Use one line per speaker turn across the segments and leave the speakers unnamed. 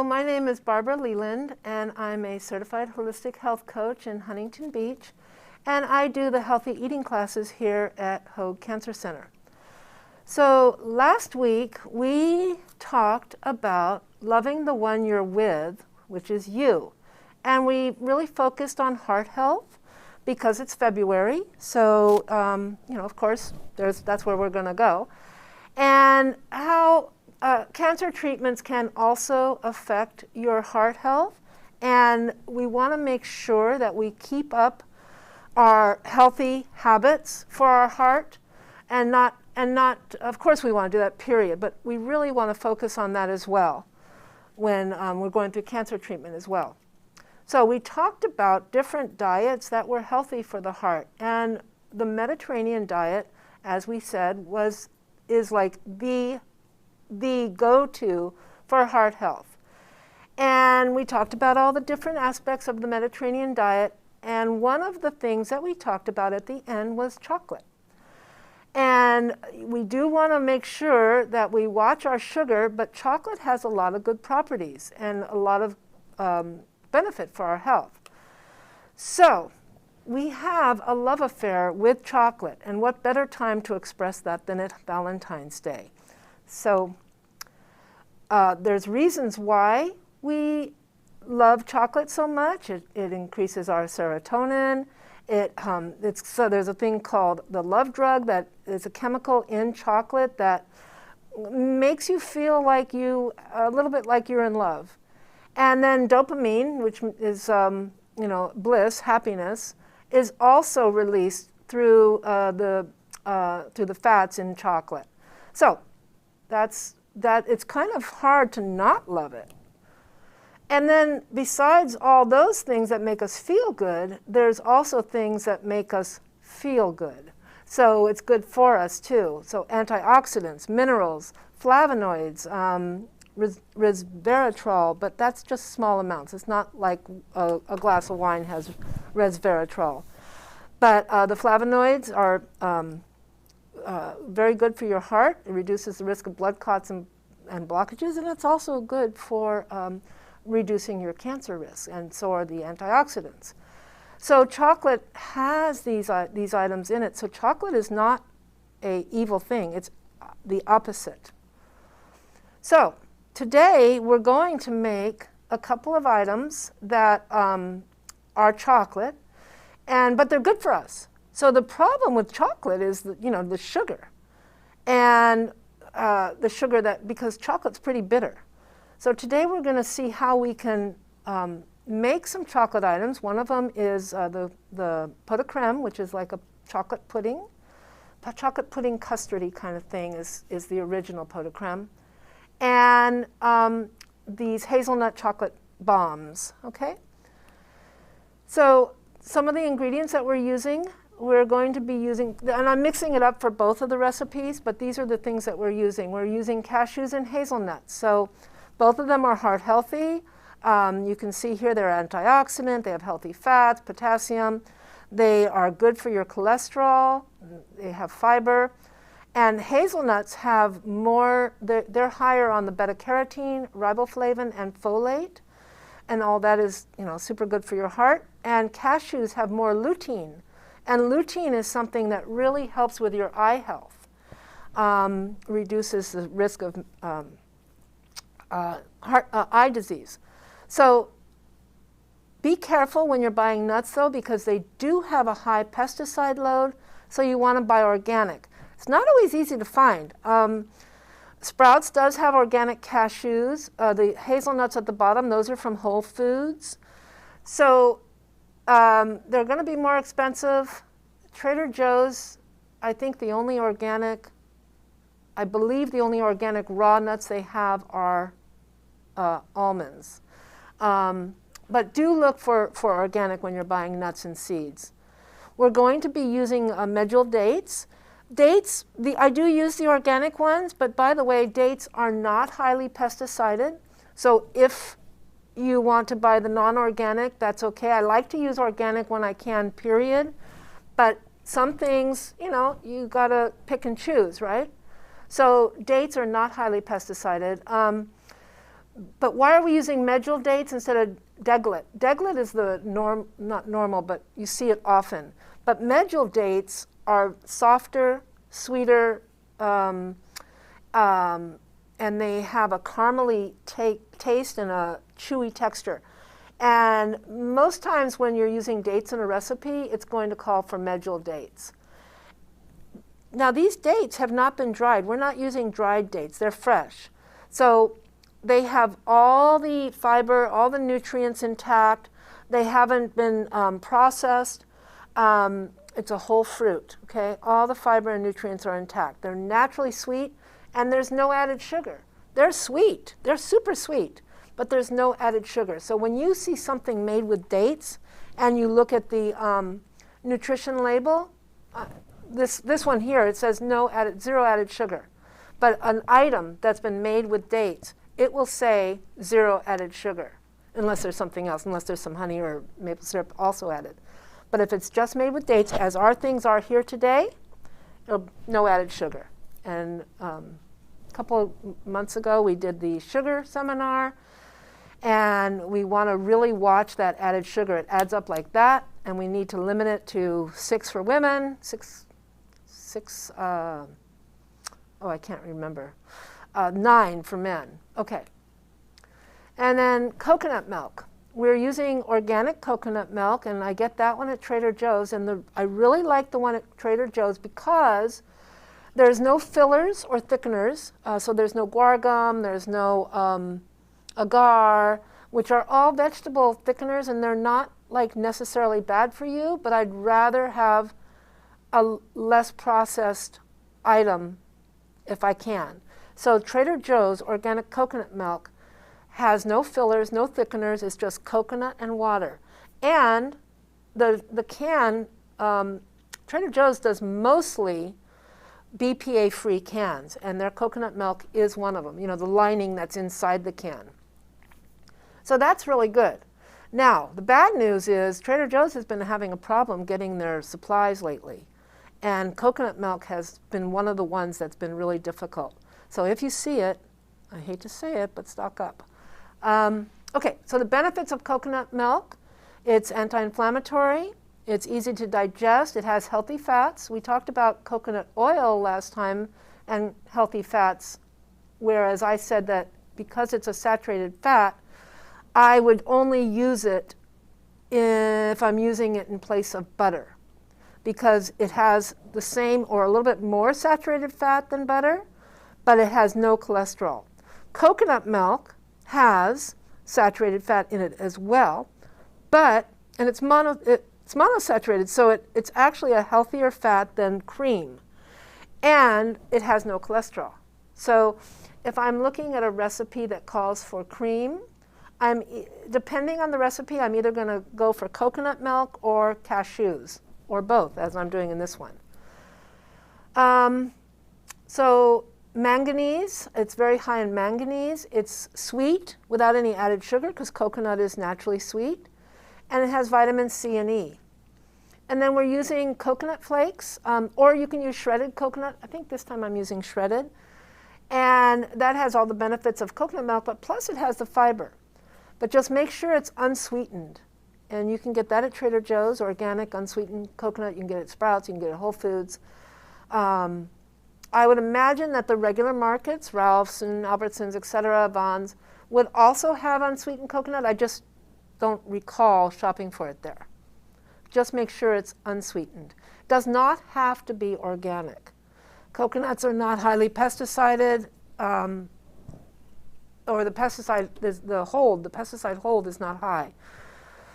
my name is Barbara Leland, and I'm a certified holistic health coach in Huntington Beach, and I do the healthy eating classes here at Hoag Cancer Center. So last week we talked about loving the one you're with, which is you, and we really focused on heart health because it's February. So of course, that's where we're going to go, and how cancer treatments can also affect your heart health, and we want to make sure that we keep up our healthy habits for our heart, and not, of course we want to do that, period, but we really want to focus on that as well when we're going through cancer treatment as well. So we talked about different diets that were healthy for the heart, and the Mediterranean diet, as we said, is like the go-to for heart health. And we talked about all the different aspects of the Mediterranean diet, and one of the things that we talked about at the end was chocolate. And we do want to make sure that we watch our sugar, but chocolate has a lot of good properties and a lot of benefit for our health. So we have a love affair with chocolate, and what better time to express that than at Valentine's Day? So there's reasons why we love chocolate so much. It increases our serotonin. So there's a thing called the love drug that is a chemical in chocolate that makes you feel like a little bit like you're in love. And then dopamine, which is bliss, happiness, is also released through the fats in chocolate. So it's kind of hard to not love it. And then besides all those things that make us feel good, there's also things that make us feel good. So it's good for us too. So antioxidants, minerals, flavonoids, resveratrol, but that's just small amounts. It's not like a glass of wine has resveratrol. But the flavonoids are very good for your heart. It reduces the risk of blood clots and blockages, and it's also good for reducing your cancer risk, and so are the antioxidants. So chocolate has these items in it. So chocolate is not an evil thing. It's the opposite. So today we're going to make a couple of items that are chocolate, but they're good for us. So the problem with chocolate is the sugar, and the sugar because chocolate's pretty bitter. So today we're going to see how we can make some chocolate items. One of them is the pot de crème, which is like a chocolate pudding custardy kind of thing is the original pot de crème. And these hazelnut chocolate bombs, okay? So some of the ingredients that we're going to be using, and I'm mixing it up for both of the recipes, but these are the things that we're using. We're using cashews and hazelnuts. So both of them are heart healthy. You can see here they're antioxidant, they have healthy fats, potassium. They are good for your cholesterol, they have fiber. And hazelnuts have more, they're higher on the beta-carotene, riboflavin, and folate. And all that is super good for your heart. And cashews have more lutein. And lutein is something that really helps with your eye health, reduces the risk of eye disease. So be careful when you're buying nuts, though, because they do have a high pesticide load, so you want to buy organic. It's not always easy to find. Sprouts does have organic cashews. The hazelnuts at the bottom, those are from Whole Foods. So they're going to be more expensive. Trader Joe's, I believe the only organic raw nuts they have are almonds. But do look for organic when you're buying nuts and seeds. We're going to be using medjool dates. I do use the organic ones, but by the way, dates are not highly pesticided. So if you want to buy the non-organic, that's okay. I like to use organic when I can, period. But some things, you gotta pick and choose, right? So dates are not highly pesticided. But why are we using medjool dates instead of deglet? Deglet is the not normal, but you see it often. But medjool dates are softer, sweeter, and they have a caramely taste and a chewy texture. And most times when you're using dates in a recipe, it's going to call for medjool dates. Now these dates have not been dried. We're not using dried dates. They're fresh. So they have all the fiber, all the nutrients intact. They haven't been processed. It's a whole fruit, okay? All the fiber and nutrients are intact. They're naturally sweet, and there's no added sugar. They're sweet. They're super sweet, but there's no added sugar. So when you see something made with dates and you look at the nutrition label, this one here, it says zero added sugar. But an item that's been made with dates, it will say 0 added sugar, unless there's something else, unless there's some honey or maple syrup also added. But if it's just made with dates, as our things are here today, no added sugar. And a couple of months ago, we did the sugar seminar, and we want to really watch that added sugar. It adds up like that, and we need to limit it to 6 for women, I can't remember, 9 for men. Okay. And then coconut milk. We're using organic coconut milk, and I get that one at Trader Joe's. And I really like the one at Trader Joe's because there's no fillers or thickeners. So there's no guar gum, there's no agar, which are all vegetable thickeners, and they're not like necessarily bad for you, but I'd rather have a less processed item if I can. So Trader Joe's organic coconut milk has no fillers, no thickeners. It's just coconut and water. And the can, Trader Joe's does mostly BPA-free cans, and their coconut milk is one of them, you know, the lining that's inside the can. So that's really good. Now, the bad news is Trader Joe's has been having a problem getting their supplies lately. And coconut milk has been one of the ones that's been really difficult. So if you see it, I hate to say it, but stock up. Okay, so the benefits of coconut milk: it's anti-inflammatory, it's easy to digest, it has healthy fats. We talked about coconut oil last time and healthy fats, whereas I said that because it's a saturated fat, I would only use it if I'm using it in place of butter, because it has the same or a little bit more saturated fat than butter, but it has no cholesterol. Coconut milk has saturated fat in it as well, but, and it's monosaturated, so it's actually a healthier fat than cream, and it has no cholesterol. So if I'm looking at a recipe that calls for cream, depending on the recipe, I'm either going to go for coconut milk or cashews, or both, as I'm doing in this one. So manganese, it's very high in manganese. It's sweet without any added sugar because coconut is naturally sweet. And it has vitamin C and E. And then we're using coconut flakes, or you can use shredded coconut. I think this time I'm using shredded. And that has all the benefits of coconut milk, but plus it has the fiber. But just make sure it's unsweetened. And you can get that at Trader Joe's, organic unsweetened coconut. You can get it at Sprouts, you can get it at Whole Foods. I would imagine that the regular markets, Ralph's and Albertsons, et cetera, Vons, would also have unsweetened coconut. I just don't recall shopping for it there. Just make sure it's unsweetened. Does not have to be organic. Coconuts are not highly pesticided, or the pesticide hold is not high.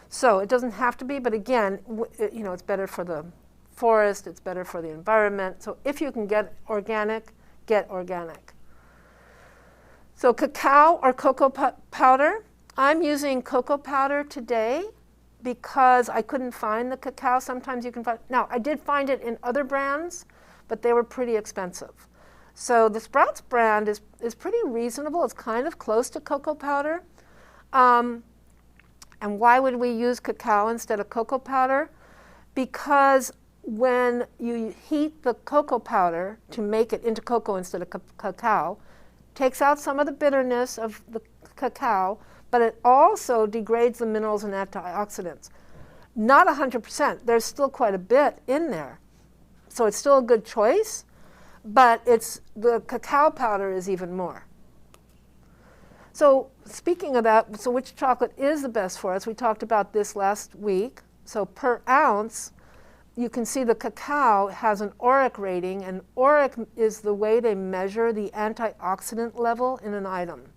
So it doesn't have to be, but again, it's better for the forest, it's better for the environment. So if you can get organic, get organic. So cacao or cocoa powder. I'm using cocoa powder today because I couldn't find the cacao. Sometimes you can find, now I did find it in other brands, but they were pretty expensive. So the Sprouts brand is pretty reasonable. It's kind of close to cocoa powder. And why would we use cacao instead of cocoa powder? Because when you heat the cocoa powder to make it into cocoa instead of cacao, takes out some of the bitterness of the cacao, but it also degrades the minerals and antioxidants. Not 100%. There's still quite a bit in there. So it's still a good choice, but the cacao powder is even more. So speaking of that, so which chocolate is the best for us? We talked about this last week. So per ounce, you can see the cacao has an ORAC rating, and ORAC is the way they measure the antioxidant level in an item.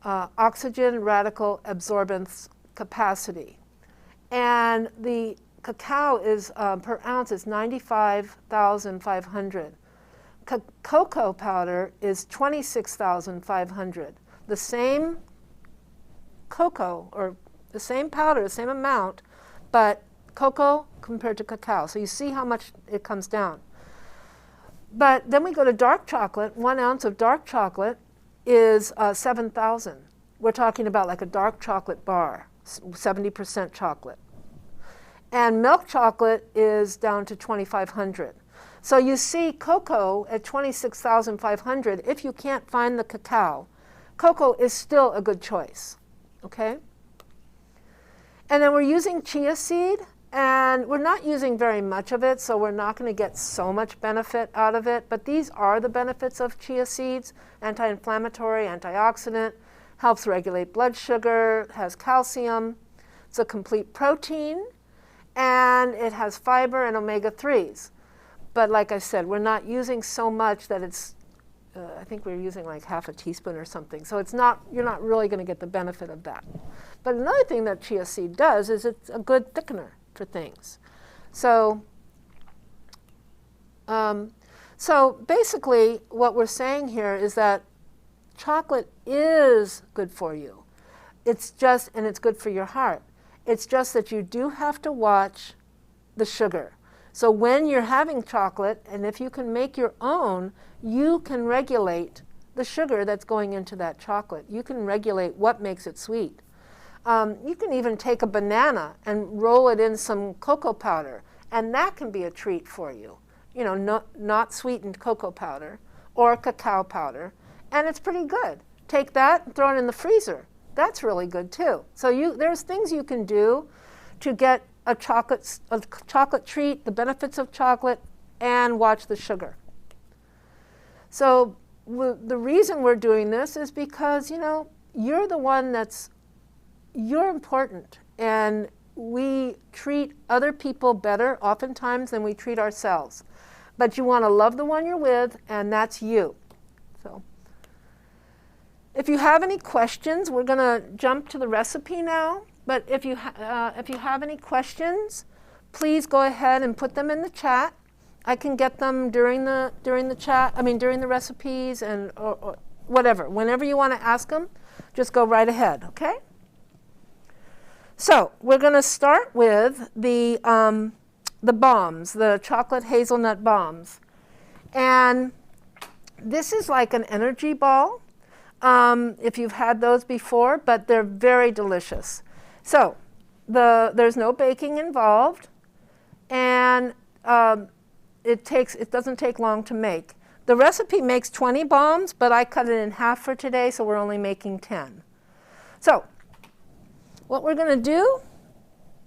Oxygen radical absorbance capacity. And the cacao is, per ounce, is 95,500. Cocoa powder is 26,500. The same cocoa, or the same powder, the same amount, but cocoa compared to cacao. So you see how much it comes down. But then we go to dark chocolate. 1 ounce of dark chocolate is 7,000. We're talking about like a dark chocolate bar, 70% chocolate. And milk chocolate is down to 2,500. So you see cocoa at 26,500. If you can't find the cacao, cocoa is still a good choice, okay? And then we're using chia seed, and we're not using very much of it, so we're not going to get so much benefit out of it. But these are the benefits of chia seeds: anti-inflammatory, antioxidant, helps regulate blood sugar, has calcium. It's a complete protein, and it has fiber and omega-3s. But like I said, we're not using so much that it's, I think we're using like half a teaspoon or something. So it's not, you're not really going to get the benefit of that. But another thing that chia seed does is it's a good thickener for things. So, so basically what we're saying here is that chocolate is good for you. It's just, and it's good for your heart. It's just that you do have to watch the sugar. So when you're having chocolate, and if you can make your own, you can regulate the sugar that's going into that chocolate. You can regulate what makes it sweet. You can even take a banana and roll it in some cocoa powder, and that can be a treat for you. You know, not sweetened cocoa powder or cacao powder, and it's pretty good. Take that and throw it in the freezer. That's really good too. So there's things you can do to get a chocolate treat, the benefits of chocolate, and watch the sugar. So the reason we're doing this is because, you know, you're the one you're important, and we treat other people better oftentimes than we treat ourselves. But you want to love the one you're with, and that's you. So if you have any questions, we're going to jump to the recipe now. But if you have any questions, please go ahead and put them in the chat. I can get them during the chat. I mean, during the recipes and or whatever. Whenever you want to ask them, just go right ahead. Okay. So we're going to start with the bombs, the chocolate hazelnut bombs, and this is like an energy ball. If you've had those before, but they're very delicious. So there's no baking involved, and it doesn't take long to make. The recipe makes 20 bombs, but I cut it in half for today, so we're only making 10. So what we're going to do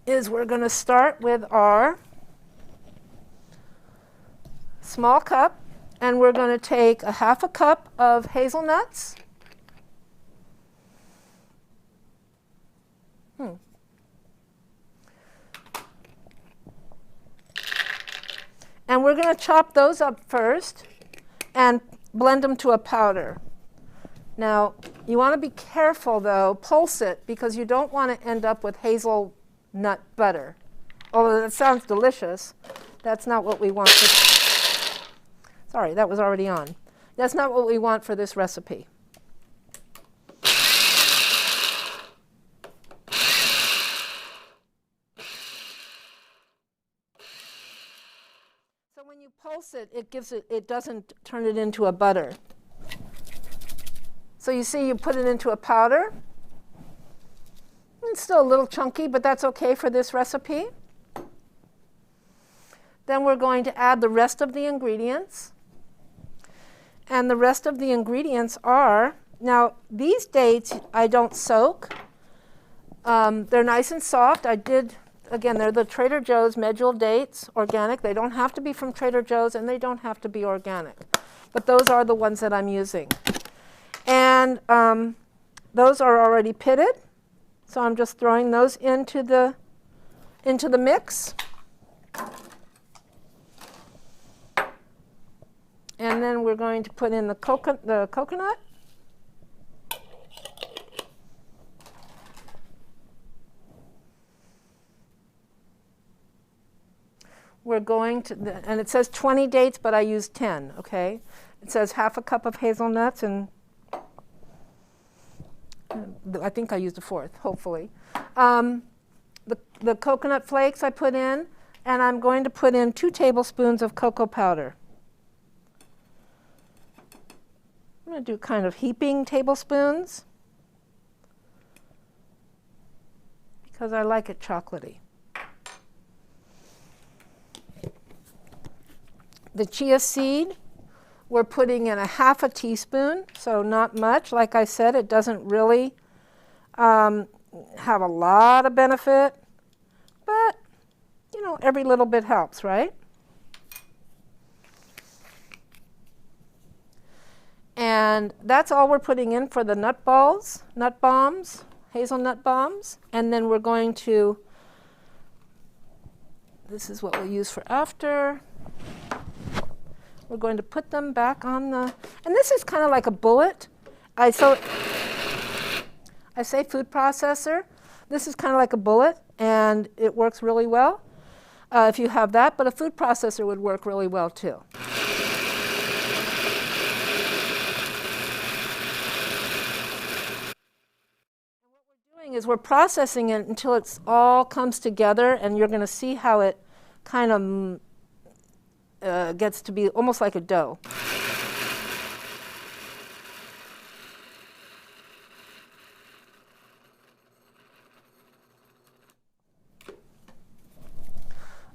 is we're going to start with our small cup, and we're going to take a half a cup of hazelnuts. And we're going to chop those up first and blend them to a powder. Now, you want to be careful, though, pulse it, because you don't want to end up with hazelnut butter. Although that sounds delicious, that's not what we want. Sorry, that was already on. That's not what we want for this recipe. When you pulse it, it doesn't turn it into a butter. So you see, you put it into a powder. It's still a little chunky, but that's okay for this recipe. Then we're going to add the rest of the ingredients. And the rest of the ingredients are Now, these dates I don't soak. They're nice and soft. Again, they're the Trader Joe's medjool dates, organic. They don't have to be from Trader Joe's, and they don't have to be organic. But those are the ones that I'm using. And those are already pitted, so I'm just throwing those into the mix. And then we're going to put in the coconut. We're going to, and it says 20 dates, but I used 10, okay? It says half a cup of hazelnuts, and I think I used a fourth, hopefully. The coconut flakes I put in, and I'm going to put in 2 tablespoons of cocoa powder. I'm going to do kind of heaping tablespoons because I like it chocolatey. The chia seed, we're putting in a half a teaspoon, so not much. Like I said, it doesn't really have a lot of benefit, but you know, every little bit helps, right? And that's all we're putting in for the nut bombs, hazelnut bombs. And then we're going to, this is what we'll use for after. We're going to put them back on the, and this is kind of like a bullet. I say food processor. This is kind of like a bullet, and it works really well if you have that, but a food processor would work really well too. Is we're processing it until it's all comes together, and you're going to see how it kind of gets to be almost like a dough.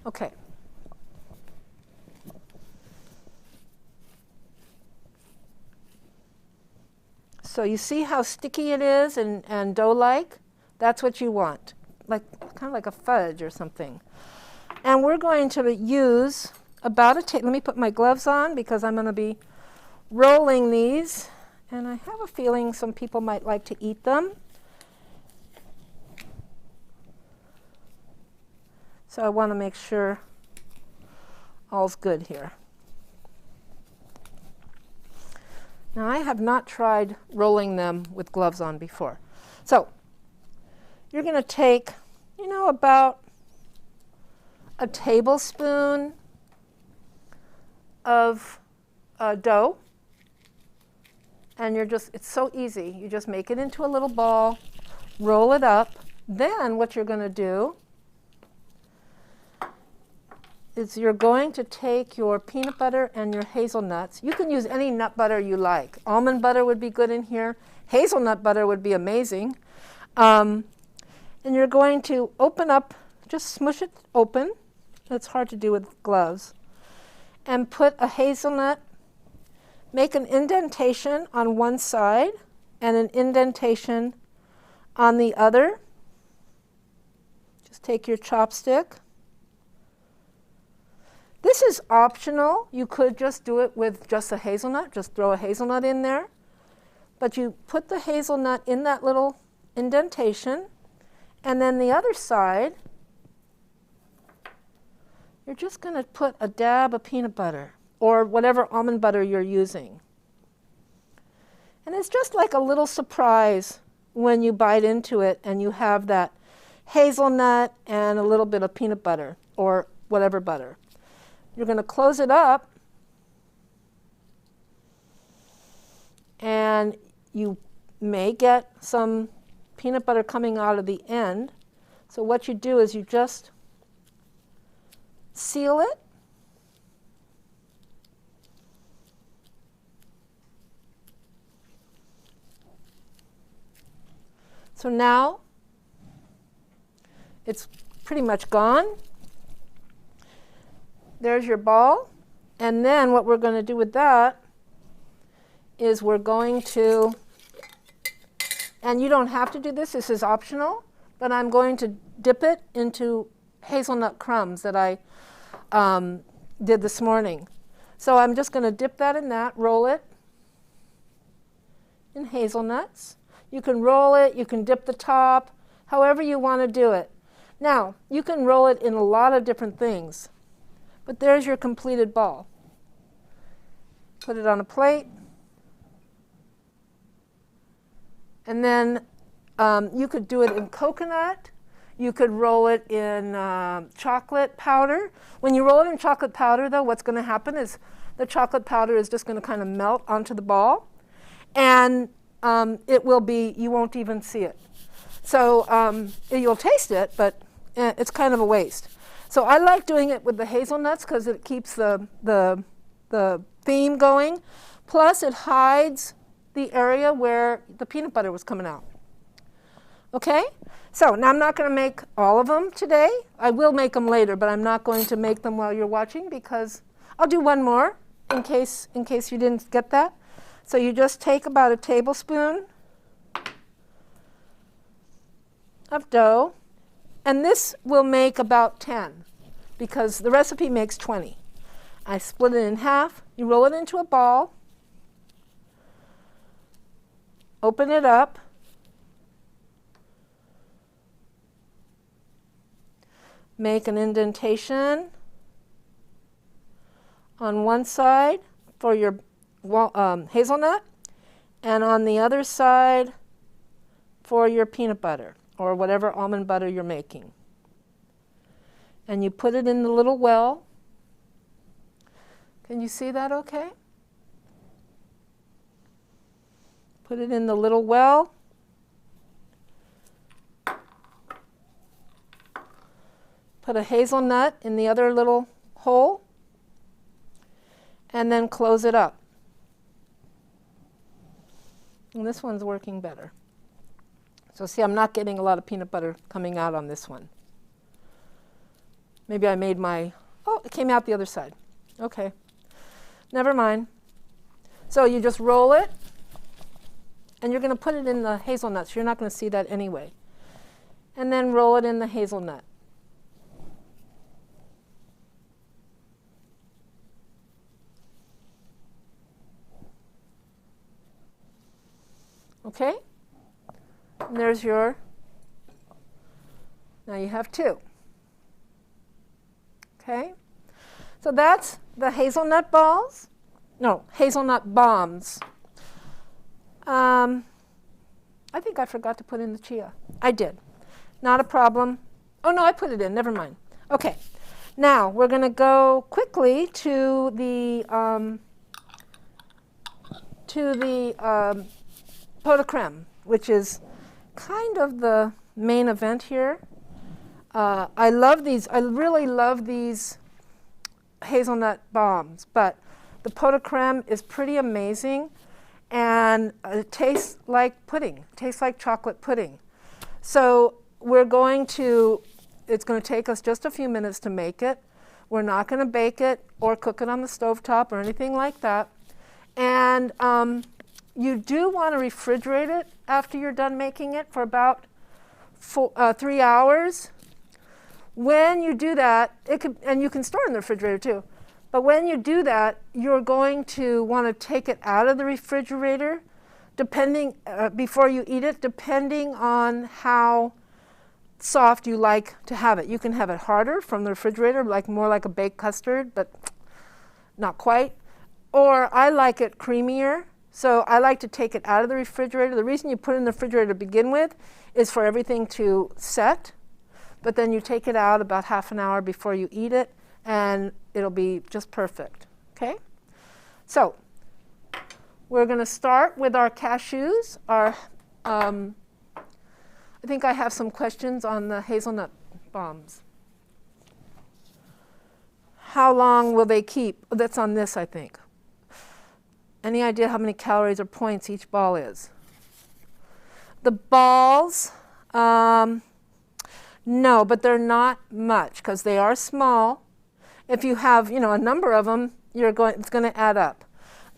Okay. So you see how sticky it is and dough-like? That's what you want, like kind of like a fudge or something. And we're going to use about let me put my gloves on because I'm going to be rolling these. And I have a feeling some people might like to eat them. So I want to make sure all's good here. Now, I have not tried rolling them with gloves on before. So you're going to take, you know, about a tablespoon of dough. And it's so easy. You just make it into a little ball, roll it up. Then what you're going to do is you're going to take your peanut butter and your hazelnuts. You can use any nut butter you like. Almond butter would be good in here. Hazelnut butter would be amazing. And you're going to open up, just smush it open. It's hard to do with gloves. And put a hazelnut, make an indentation on one side and an indentation on the other. Just take your chopstick. This is optional. You could just do it with just a hazelnut, just throw a hazelnut in there. But you put the hazelnut in that little indentation, and then the other side, you're just going to put a dab of peanut butter or whatever almond butter you're using. And it's just like a little surprise when you bite into it and you have that hazelnut and a little bit of peanut butter or whatever butter. You're going to close it up, and you may get some peanut butter coming out of the end. So what you do is you just seal it. So now it's pretty much gone. There's your ball. And then what we're going to do with that is we're going to And you don't have to do this. This is optional. But I'm going to dip it into hazelnut crumbs that I did this morning. So I'm just going to dip that in that, roll it in hazelnuts. You can roll it, you can dip the top, however you want to do it. Now, you can roll it in a lot of different things, but there's your completed ball. Put it on a plate, and then you could do it in coconut. You could roll it in chocolate powder. When you roll it in chocolate powder, though, what's going to happen is the chocolate powder is just going to kind of melt onto the ball, and it will be, you won't even see it. So you'll taste it, but it's kind of a waste. So I like doing it with the hazelnuts because it keeps the theme going. Plus, it hides the area where the peanut butter was coming out. Okay? So now I'm not going to make all of them today. I will make them later, but I'm not going to make them while you're watching because I'll do one more in case you didn't get that. So you just take about a tablespoon of dough, and this will make about 10 because the recipe makes 20. I split it in half. You roll it into a ball, open it up, make an indentation on one side for your hazelnut, and on the other side for your peanut butter or whatever almond butter you're making. And you put it in the little well. Can you see that okay? Put it in the little well. Put a hazelnut in the other little hole, and then close it up. And this one's working better. So see, I'm not getting a lot of peanut butter coming out on this one. Maybe I made my, oh, it came out the other side. Okay, never mind. So you just roll it, and you're going to put it in the hazelnuts. You're not going to see that anyway. And then roll it in the hazelnut. Okay? And there's your, now you have 2. Okay? So that's the hazelnut balls. No, hazelnut bombs. I think I forgot to put in the chia. I did. Not a problem. Oh, no, I put it in. Never mind. Okay. Now, we're going to go quickly to the pot de creme, which is kind of the main event here. I love these. I really love these hazelnut bombs, but the pot de creme is pretty amazing, and it tastes like pudding. It tastes like chocolate pudding. So we're going to, it's going to take us just a few minutes to make it. We're not going to bake it or cook it on the stovetop or anything like that. And you do want to refrigerate it after you're done making it for about 3 hours. When you do that, and you can store it in the refrigerator too, but when you do that, you're going to want to take it out of the refrigerator before you eat it, depending on how soft you like to have it. You can have it harder from the refrigerator, more like a baked custard, but not quite. Or I like it creamier, so I like to take it out of the refrigerator. The reason you put it in the refrigerator to begin with is for everything to set, but then you take it out about half an hour before you eat it, and it'll be just perfect. Okay? So we're going to start with our cashews. I think I have some questions on the hazelnut bombs. How long will they keep? Oh, that's on this, I think. Any idea how many calories or points each ball is? The balls, no, but they're not much because they are small. If you have, a number of them, it's going to add up.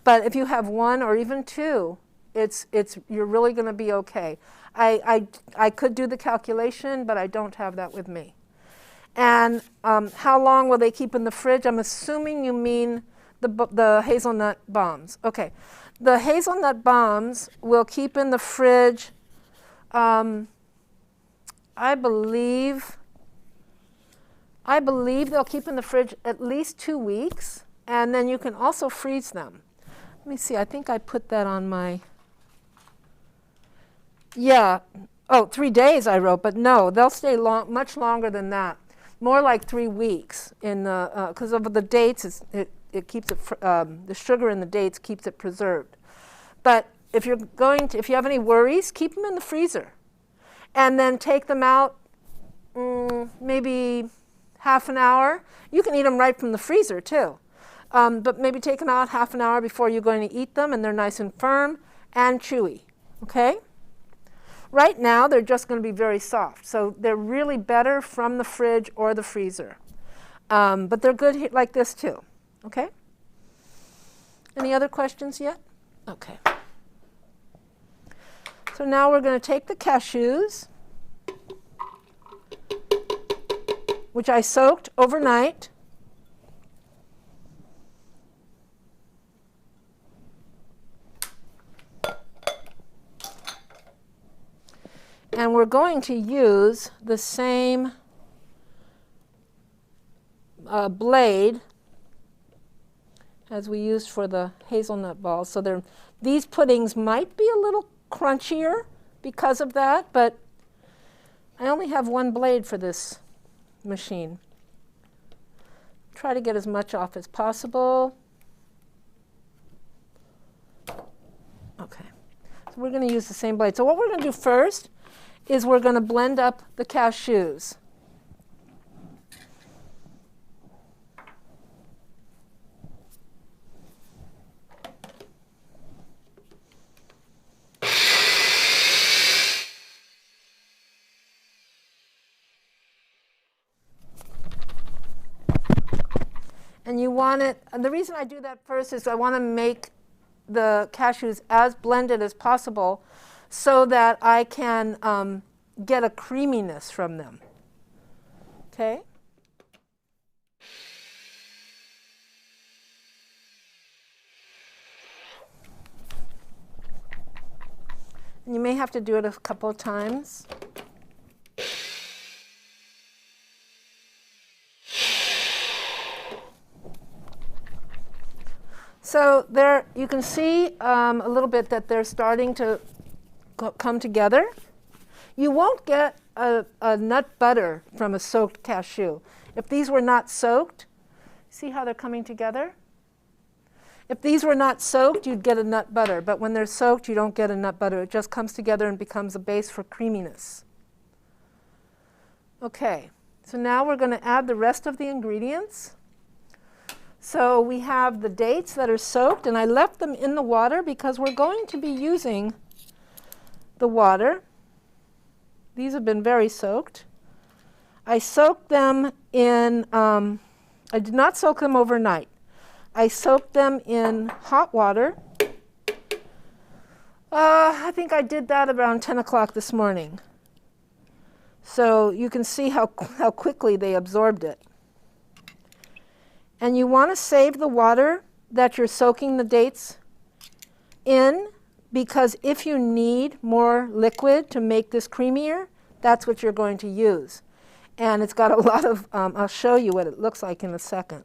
But if you have 1 or even 2, you're really going to be okay. I could do the calculation, but I don't have that with me. And how long will they keep in the fridge? I'm assuming you mean the hazelnut bombs. Okay. The hazelnut bombs will keep in the fridge, I believe they'll keep in the fridge at least 2 weeks, and then you can also freeze them. Let me see, I think I put that on my, 3 days I wrote, but no, they'll stay much longer than that. More like 3 weeks, because of the dates, it keeps it, the sugar in the dates keeps it preserved. But if you have any worries, keep them in the freezer. And then take them out maybe half an hour. You can eat them right from the freezer too. But maybe take them out half an hour before you're going to eat them, and they're nice and firm and chewy, okay? Right now, they're just going to be very soft. So they're really better from the fridge or the freezer. But they're good like this too, okay? Any other questions yet? Okay. So now we're going to take the cashews, which I soaked overnight. And we're going to use the same blade as we used for the hazelnut balls. So these puddings might be a little crunchier because of that, but I only have one blade for this machine. Try to get as much off as possible. Okay, so we're going to use the same blade. So what we're going to do first is we're going to blend up the cashews. And you want it, and the reason I do that first is I want to make the cashews as blended as possible so that I can get a creaminess from them. Okay? And you may have to do it a couple of times. So there, you can see a little bit that they're starting to come together. You won't get a nut butter from a soaked cashew. If these were not soaked, see how they're coming together? If these were not soaked, you'd get a nut butter. But when they're soaked, you don't get a nut butter. It just comes together and becomes a base for creaminess. Okay, so now we're going to add the rest of the ingredients. So we have the dates that are soaked, and I left them in the water because we're going to be using the water. These have been very soaked. I soaked them in, I did not soak them overnight. I soaked them in hot water. I think I did that around 10 o'clock this morning. So you can see how quickly they absorbed it. And you want to save the water that you're soaking the dates in, because if you need more liquid to make this creamier, that's what you're going to use. And it's got a lot of, I'll show you what it looks like in a second.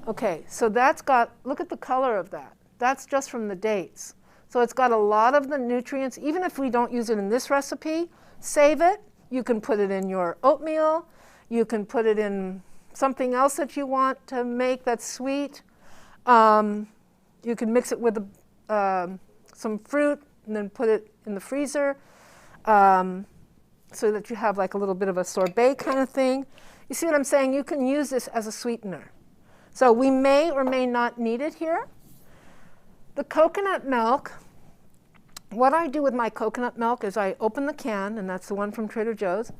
Okay, so that's got, look at the color of that. That's just from the dates. So it's got a lot of the nutrients. Even if we don't use it in this recipe, save it. You can put it in your oatmeal. You can put it in something else that you want to make that's sweet. You can mix it with some fruit and then put it in the freezer so that you have like a little bit of a sorbet kind of thing. You see what I'm saying? You can use this as a sweetener. So we may or may not need it here. The coconut milk, what I do with my coconut milk is I open the can, and that's the one from Trader Joe's.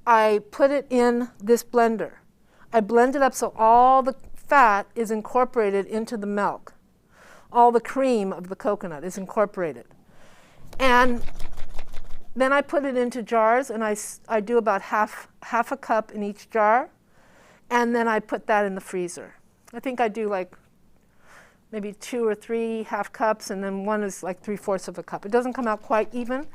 I put it in this blender. I blend it up so all the fat is incorporated into the milk. all the cream of the coconut is incorporated. And then I put it into jars, and I do about half a cup in each jar, and then I put that in the freezer. I think I do like maybe 2 or 3 half cups, and then one is like 3/4 of a cup. It doesn't come out quite even,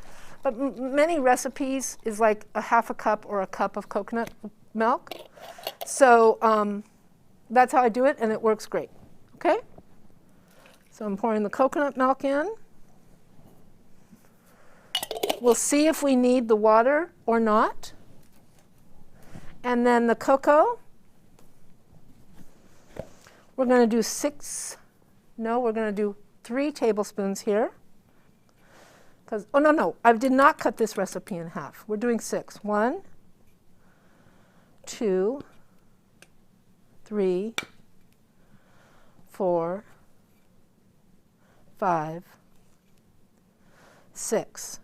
but many recipes is like a half a cup or a cup of coconut milk. So that's how I do it, and it works great. Okay? So I'm pouring the coconut milk in. We'll see if we need the water or not. And then the cocoa, we're going to do 3 tablespoons here. Oh, no, I did not cut this recipe in half. We're doing 6. 1, 2, 3, 4, 5, 6.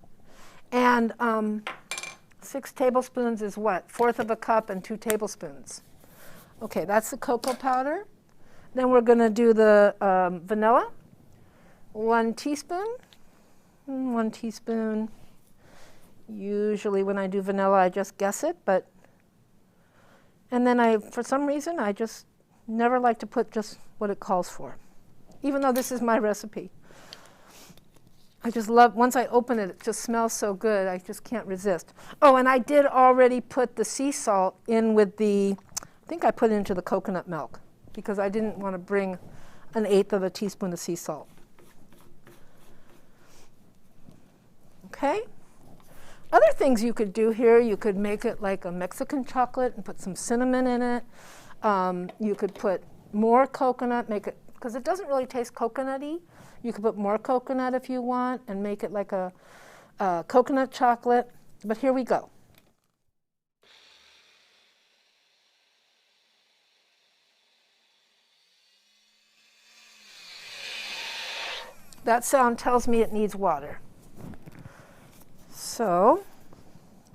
And 6 tablespoons is what? 1/4 of a cup and 2 tablespoons. Okay, that's the cocoa powder. Then we're going to do the vanilla. 1 teaspoon. 1 teaspoon. Usually when I do vanilla, I just guess it, but and then for some reason, I just never like to put just what it calls for, even though this is my recipe. I just love, once I open it, it just smells so good, I just can't resist. Oh, and I did already put the sea salt in with I think I put it into the coconut milk, because I didn't want to bring 1/8 of a teaspoon of sea salt. Okay? Other things you could do here, you could make it like a Mexican chocolate and put some cinnamon in it. You could put more coconut, make it, because it doesn't really taste coconutty. You could put more coconut if you want and make it like a coconut chocolate. But here we go. That sound tells me it needs water. So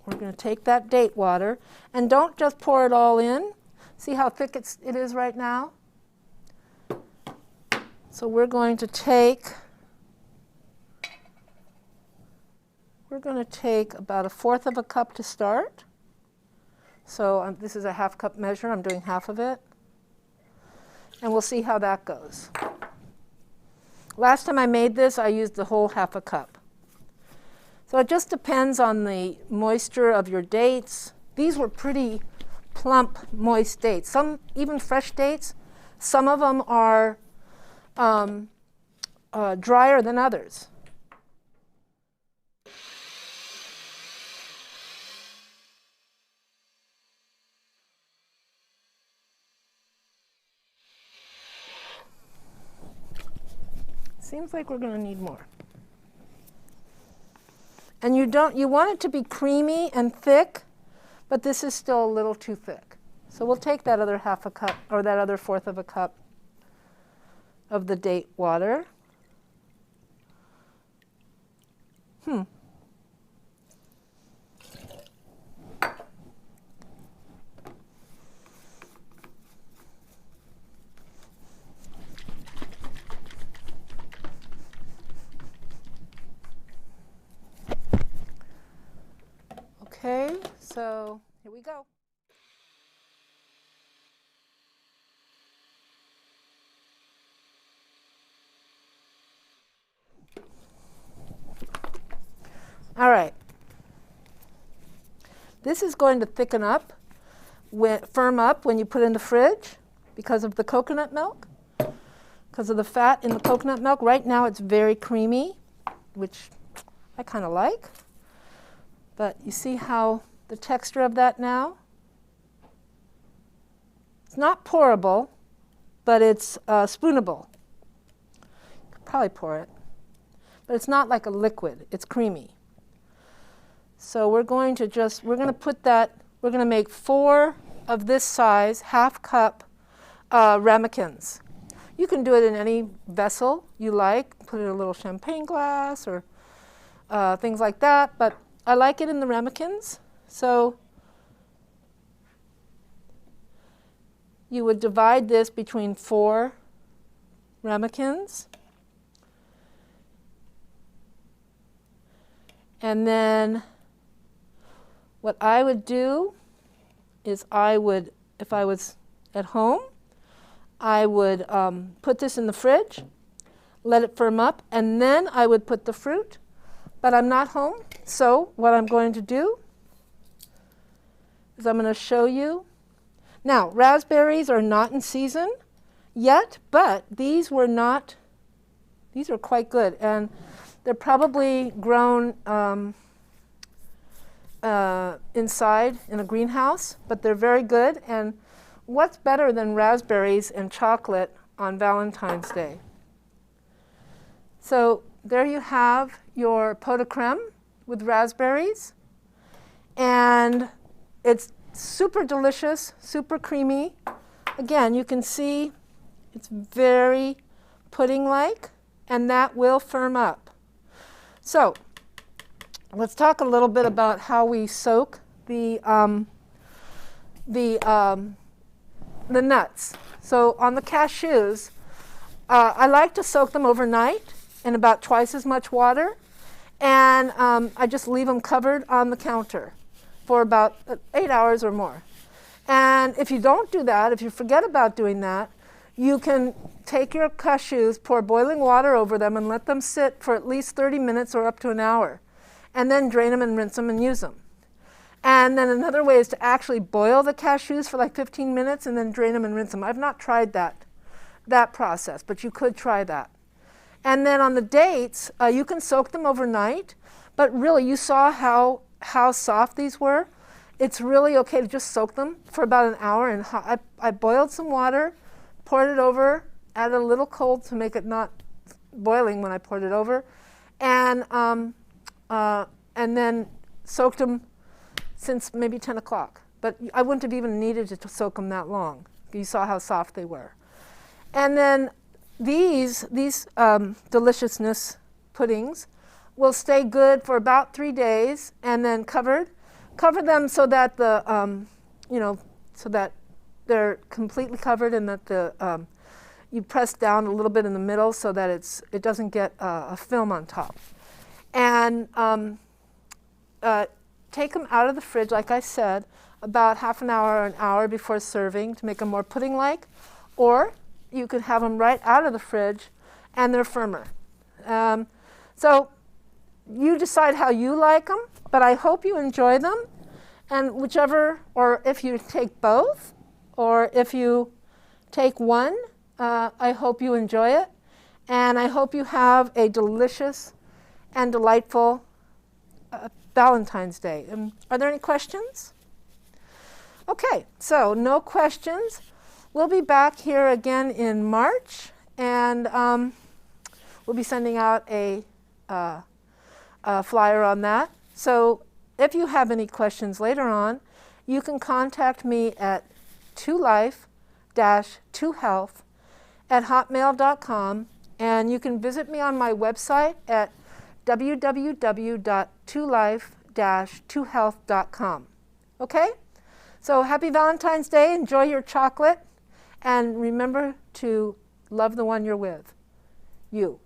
we're going to take that date water, and don't just pour it all in. See how thick it is right now? So we're going to take about 1/4 of a cup to start. So this is a half cup measure. I'm doing half of it. And we'll see how that goes. Last time I made this, I used the whole half a cup. So it just depends on the moisture of your dates. These were pretty plump, moist dates. Some, even fresh dates, some of them are drier than others. Seems like we're going to need more. And you want it to be creamy and thick, but this is still a little too thick. So we'll take that other half a cup, or that other 1/4 of a cup of the date water. Okay, so here we go. All right. This is going to thicken up, firm up when you put it in the fridge because of the coconut milk, because of the fat in the coconut milk. Right now it's very creamy, which I kind of like. But you see how the texture of that now? It's not pourable, but it's spoonable. You could probably pour it. But it's not like a liquid. It's creamy. So we're going to make 4 of this size, half cup ramekins. You can do it in any vessel you like. Put it in a little champagne glass or things like that. But I like it in the ramekins. So you would divide this between 4 ramekins. And then what I would do is if I was at home, I would put this in the fridge, let it firm up, and then I would put the fruit. But I'm not home, so what I'm going to do is I'm going to show you. Now, raspberries are not in season yet, but these are quite good, and they're probably grown inside in a greenhouse, but they're very good. And what's better than raspberries and chocolate on Valentine's Day? So there you have your pot de crème with raspberries, and it's super delicious, super creamy. Again, you can see it's very pudding-like, and that will firm up. So let's talk a little bit about how we soak the nuts. So on the cashews, I like to soak them overnight in about twice as much water, and I just leave them covered on the counter for about 8 hours or more. And if you don't do that, if you forget about doing that, you can take your cashews, pour boiling water over them, and let them sit for at least 30 minutes or up to an hour, and then drain them and rinse them and use them. And then another way is to actually boil the cashews for like 15 minutes and then drain them and rinse them. I've not tried that process, but you could try that. And then on the dates, you can soak them overnight, but really you saw how soft these were. It's really okay to just soak them for about an hour. And I boiled some water, poured it over, added a little cold to make it not boiling when I poured it over, and then soaked them since maybe 10 o'clock. But I wouldn't have even needed to soak them that long. You saw how soft they were. And then these deliciousness puddings will stay good for about 3 days, and then cover them so that so that they're completely covered, and that you press down a little bit in the middle so that it doesn't get a film on top. And take them out of the fridge, like I said, about half an hour or an hour before serving to make them more pudding-like, or you could have them right out of the fridge and they're firmer. So you decide how you like them, but I hope you enjoy them. And whichever, or if you take both, or if you take one, I hope you enjoy it. And I hope you have a delicious and delightful Valentine's Day. Are there any questions? Okay, so no questions. We'll be back here again in March, and we'll be sending out a flyer on that. So if you have any questions later on, you can contact me at 2life-2health@hotmail.com, and you can visit me on my website at www.2life-2health.com. Okay? So happy Valentine's Day. Enjoy your chocolate. And remember to love the one you're with. You.